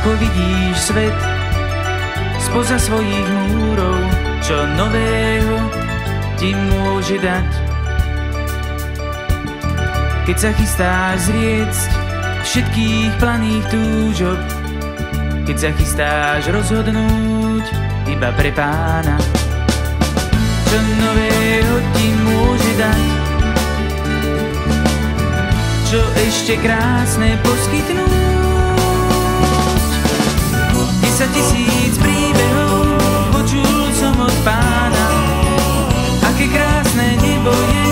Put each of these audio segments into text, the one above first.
Ako vidíš svet spoza svojich múrov, čo nového ti môže dať. Keď sa chystáš zriecť všetkých planých túžob, keď sa chystáš rozhodnúť iba pre Pána, čo nového ti môže dať, čo ešte krásne poskytnúť. 10 000 príbehov počul som od Pána, aké krásne nebo je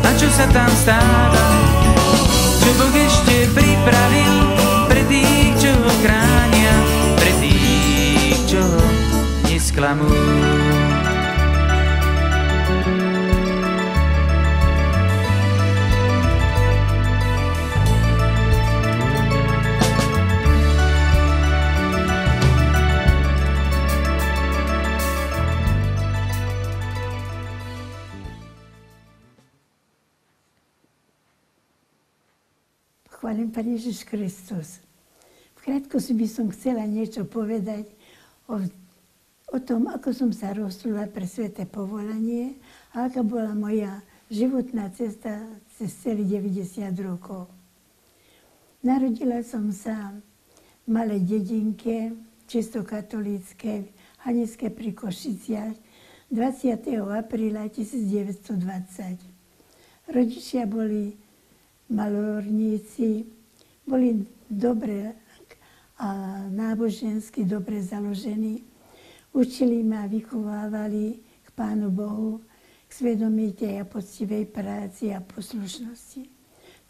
a čo sa tam stáva, čo Boh ešte pripravil pre tých, čo ho chránia, pre tých, čo ho nesklamú. Chválim Pane Ježiš Kristus. V krátkosti by som chcela niečo povedať o tom, ako som sa rozhodla pre sväté povolanie a aká bola moja životná cesta cez celých 90 rokov. Narodila som sa v malej dedinke, čisto katolíckej, Hanické pri Košiciach, 20. apríla 1920. Rodičia boli malorníci, boli dobre a nábožensky dobre založení. Učili ma, vychovávali k Pánu Bohu, k svedomitej a poctivej práci a poslušnosti.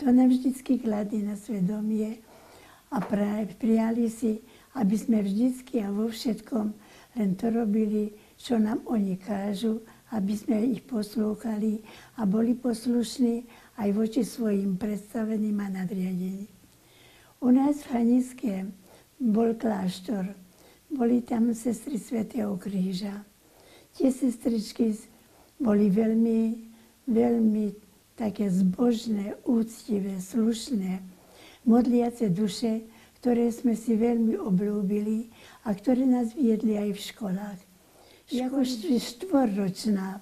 To nám vždycky kladli na svedomie a prijali si, aby sme vždycky a vo všetkom len to robili, čo nám oni kážu, aby sme ich poslúchali a boli poslušní aj voči svojim predstaveným a nadriadeným. U nás v Haniske bol kláštor. Boli tam sestry svätého Kríža. Tie sestričky boli veľmi také zbožné, úctivé, slušné, modliace duše, ktoré sme si veľmi obľúbili a ktoré nás viedli aj v školách. Ako štvorročná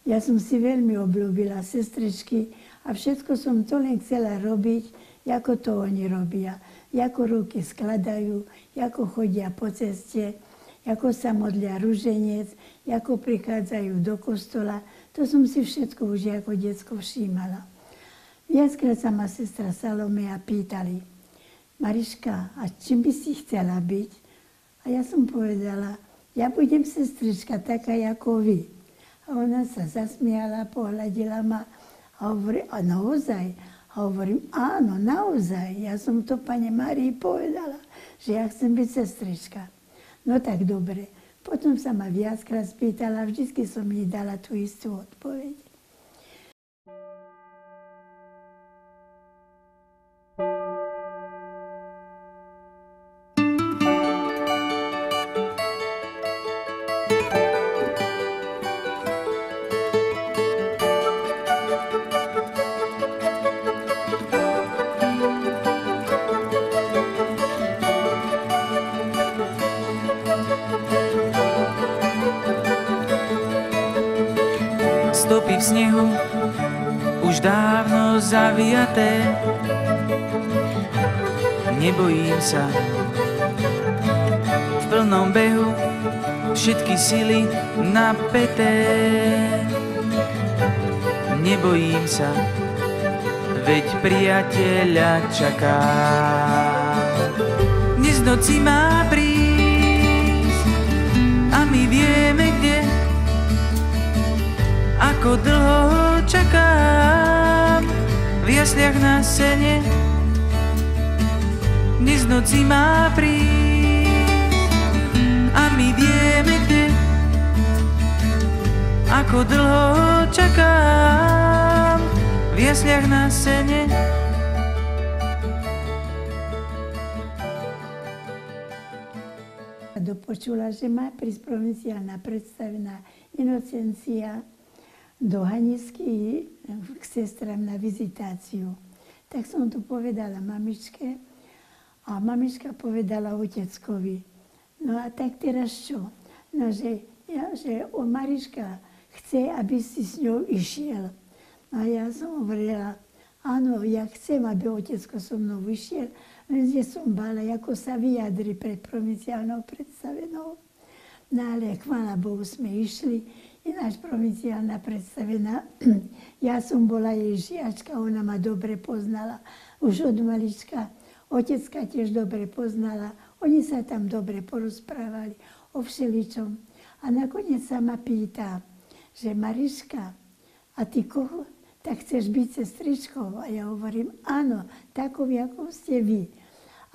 ja som si veľmi obľúbila sestričky a všetko som to len chcela robiť, ako to oni robia. Ako ruky skladajú, ako chodia po ceste, ako sa modlia ruženec, ako prichádzajú do kostola. To som si všetko už ako decko všímala. Viackrát sa ma sestra Salomea pýtali: Mariška, a čím by si chcela byť? A ja som povedala: ja budem sestrička taká ako vy. A ona sa zasmiala, pohľadila ma a hovorí: a naozaj? A hovorím: áno, naozaj. Ja som to Pane Márii povedala, že ja chcem byť sestrička. No tak dobre. Potom sa ma viackrát spýtala, vždycky som jej dala tú istú odpoveď. Stopy v snehu už dávno zaviaté, nebojím sa. V plnom behu všetky sily napäté, nebojím sa, veď priateľa čaká. Dnes v noci má prísť a my vieme kde. Ako dlho čakám v jasliach na sene, dnes v noci má prísť a my vieme kde. Ako dlho čakám v jasliach na sene. Dopočula, že má prísť provinciálna predstavená Inocencia do Hanisky k sestram na vizitáciu. Tak som to povedala mamičke A mamička povedala oteckovi, no a tak teraz čo? No, že Mariška chce, aby si s ňou išiel. A ja som hovorila, áno, ja chcem, aby otecko so mnou išiel, lenže som bála, ako sa vyjadri pred provinciálnou predstavenou. No ale chvála Bohu sme išli, ináč provinciálna predstavená. Ja som bola jej žiačka, ona ma dobre poznala, už od malička. Otecka tiež dobre poznala, oni sa tam dobre porozprávali o všeličom. A nakoniec sa ma pýta, že Mariška, a ty koho? Tak chceš byť sestričkou? A ja hovorím, áno, takou, ako ste vy.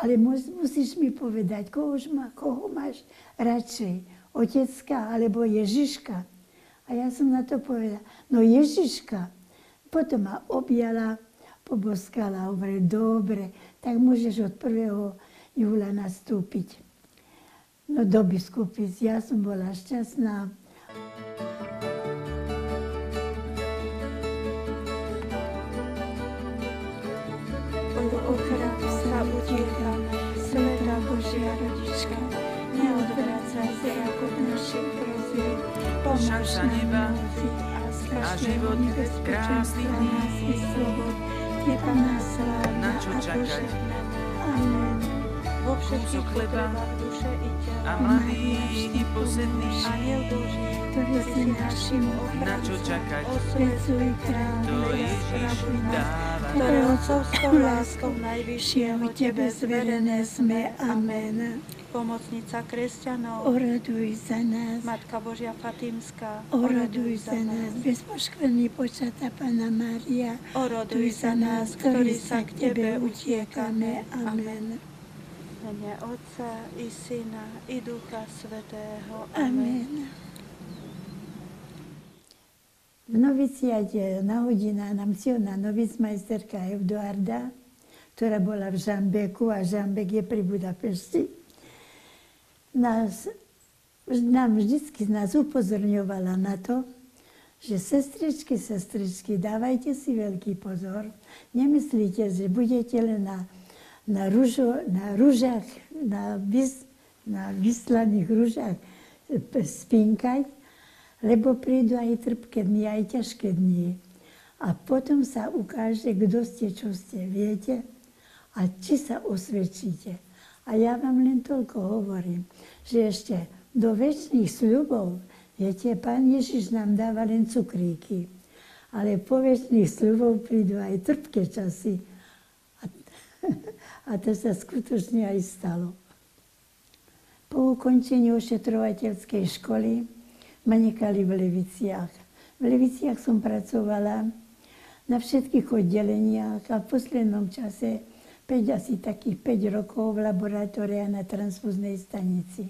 Ale musíš mi povedať, koho máš radšej? Otecka alebo Ježiška? A ja som na to povedala, no Ježiška. Potom ma objala, poboskala, hovorila, dobre, tak môžeš od 1. júla nastúpiť. No do biskupic, ja som bola šťastná. Od ochranu sa utiekam, Svätá Božia Rodička, neodvracaj zrak od našich prozív, pomôž nám noci a život krásnych dní, Teba nás slávna a požehnaná. Amen. Vo všetkých potrebách duše i tela, a mladý i posedný, Aniel Boží, ktorý si našim na čo ochrancom, čakať, osvecuj kráľ, to Ježiš dáva. ktoré otcovskou láskou najvyššieho Tebe zverené sme. Amen. Pomocnica kresťanov, Oraduj za nás, Matka Božia Fatimská, oraduj za nás, bezpoškvrný počatá Panna Mária, Oroduj za nás, ktorí sa k Tebe utiekame. Amen. V mene Otca i Syna i Ducha Svätého. Amen. V noviciate nahodila nám silná novicmajsterka Eduarda, ktorá bola v Žambeku a Žambek je pri Budapešti. Nám vždycky nás upozorňovala na to, že sestričky, dávajte si veľký pozor. Nemyslíte, že budete len na rúžach, na vyslaných rúžach spinkať, lebo prídu aj trpké dni, aj ťažké dni. A potom sa ukáže, kto ste, čo ste, viete, a či sa osvedčíte. A ja vám len toľko hovorím, že ešte do večných sľubov, viete, Pán Ježiš nám dáva len cukríky, ale po večných sľubov prídu aj trpké časy. A to sa skutočne aj stalo. Po ukončení ošetrovateľskej školy ma nechali v Leviciach. V Leviciach som pracovala na všetkých oddeleniach a v poslednom čase asi takých 5 rokov v laboratórii na transfúznej stanici.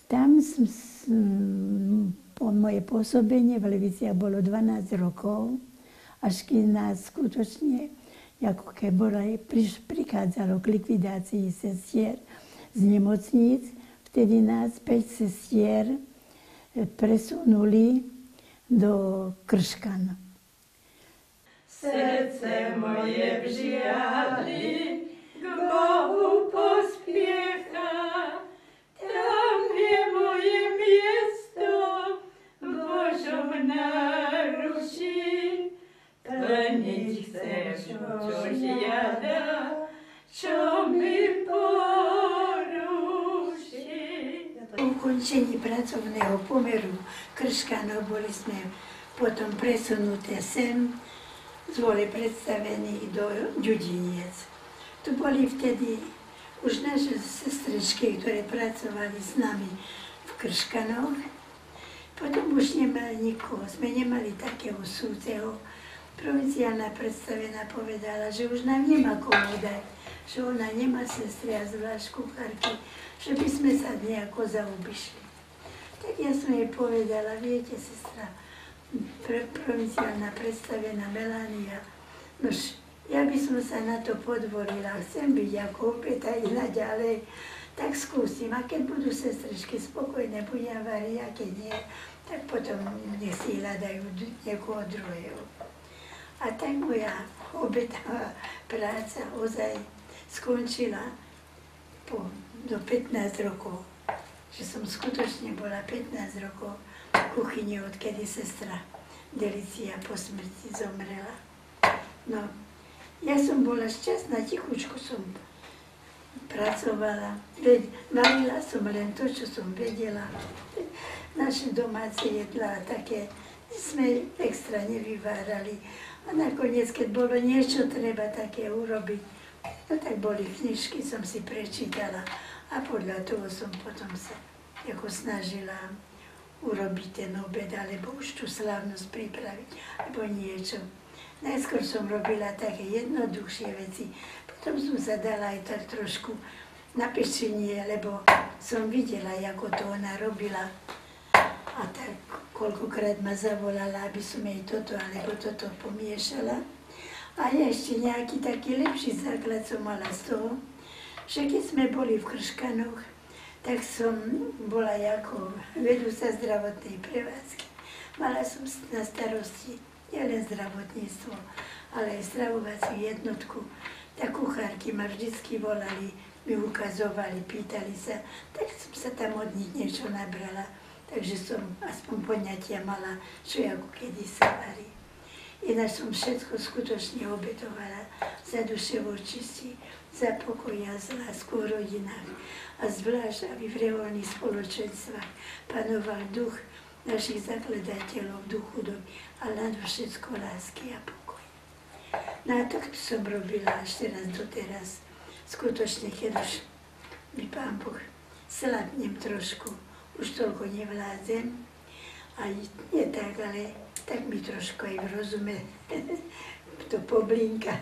Tam po moje pôsobenie v Leviciach bolo 12 rokov, až keď nás skutočne, ako keď prichádzalo k likvidácii sestier z nemocníc, vtedy nás 5 sestier presunuli do Krškan. Srdce moje v žiali k Bohu pospiecha, tam je moje miesto v Božom náručí. Plniť chcem, čo žiada, čo mi porúši. Po ukončení pracovného pomeru Krškanov boli sme potom presunuté sem, boli predstavení do Ďudiniec. Tu boli vtedy už naše sestričky, ktoré pracovali s nami v Krškanoch. Potom už nemali nikoho, sme nemali takého súceho. Provinciálna predstavená povedala, že už nám nemá komu dať, že ona nemá sestry a zvlášť kuchárky, že by sme sa nejako zaobišli. Tak ja som jej povedala, viete, sestra, provinciálna predstavená Melania, nož, ja by som sa na to podvorila, chcem byť ako opäť aj naďalej, tak skúsim. A keď budú sestričky spokojné, budem variť, a keď nie, tak potom nech si hľadajú niekoho druhého. A tak moja obetavá práca ozaj skončila do 15 rokov. Že som skutočne bola 15 rokov v kuchyni, odkedy sestra Delicia po smrti zomrela. No, ja som bola šťastná, tichučko som pracovala. Varila som len to, čo som vedela. Naše domáce jedlá také sme extra nevyvárali. A nakoniec, keď bolo niečo treba také urobiť, no tak boli knižky, som si prečítala a podľa toho som potom sa ako snažila urobiť ten obed, alebo už tú slávnosť pripraviť, alebo niečo. Najskôr som robila také jednoduchšie veci, potom som sa dala aj tak trošku na pečenie, lebo som videla, ako to ona robila. A tak koľkokrát ma zavolala, aby som jej toto alebo toto pomiešala. A ja ešte nejaký taký lepší základ som mala z toho, že keď sme boli v Krškanoch, tak som bola ako vedúca zdravotnej prevádzky. Mala som na starosti nielen zdravotníctvo, ale aj stravovaciu jednotku. Tak kuchárky ma vždycky volali, mi ukazovali, pýtali sa, tak som sa tam od nich niečo nabrala. Takže som aspoň poňatia mala, čo ako kedy sa varí. Ináč som všetko skutočne obetovala za duše vočistí, za pokoj a lásku v rodinách. A zvlášť, aby v reholných spoločenstvách panoval duch našich zakladateľov, duch chudoby a nadovšetko lásky a pokoj. No a takto som robila až teraz doteraz. Skutočne, keď už mi Pán Boh slabnem trošku, už toľko nevládzem, aj nie tak, ale tak mi trošku aj v rozume to poblinka,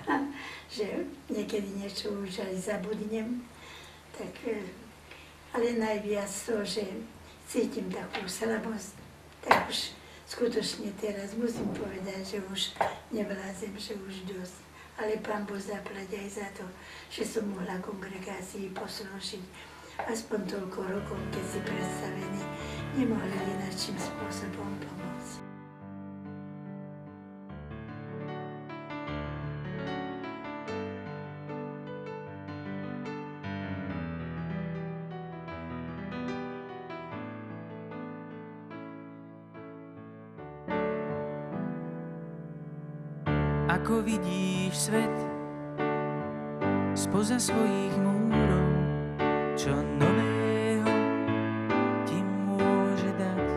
že niekedy niečo už aj zabudnem. Tak, ale najviac to, že cítim takú slabosť, tak už skutočne teraz musím povedať, že už nevládzem, že už dosť. Ale Pán Boh zaplať aj za to, že som mohla kongregácii poslúžiť aspoň toľko rokov, keď si predstavení nemohli ináčím spôsobom pomôcť. Ako vidíš svet spoza svojich múrov, čo nového ti môže dať.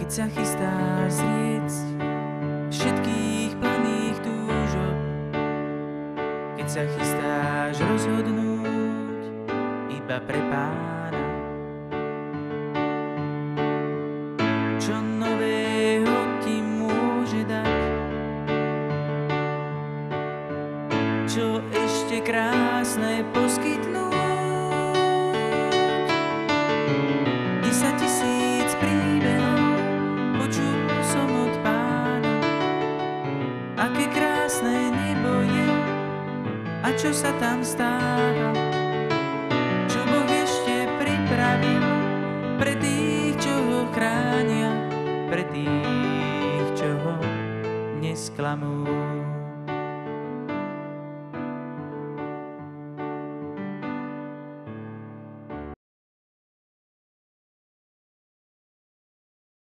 Keď sa chystáš zriecť všetkých planých túžob, keď sa chystáš rozhodnúť iba pre Pána, čo nového ti môže dať, čo ešte krásne poskytnúť. 10 000 príbehov počul som od Pána, aké krásne nebo je a čo sa tam stáva, čo Boh ešte pripravil pre tých, čo ho chránia, pre tých, čo ho nesklamú.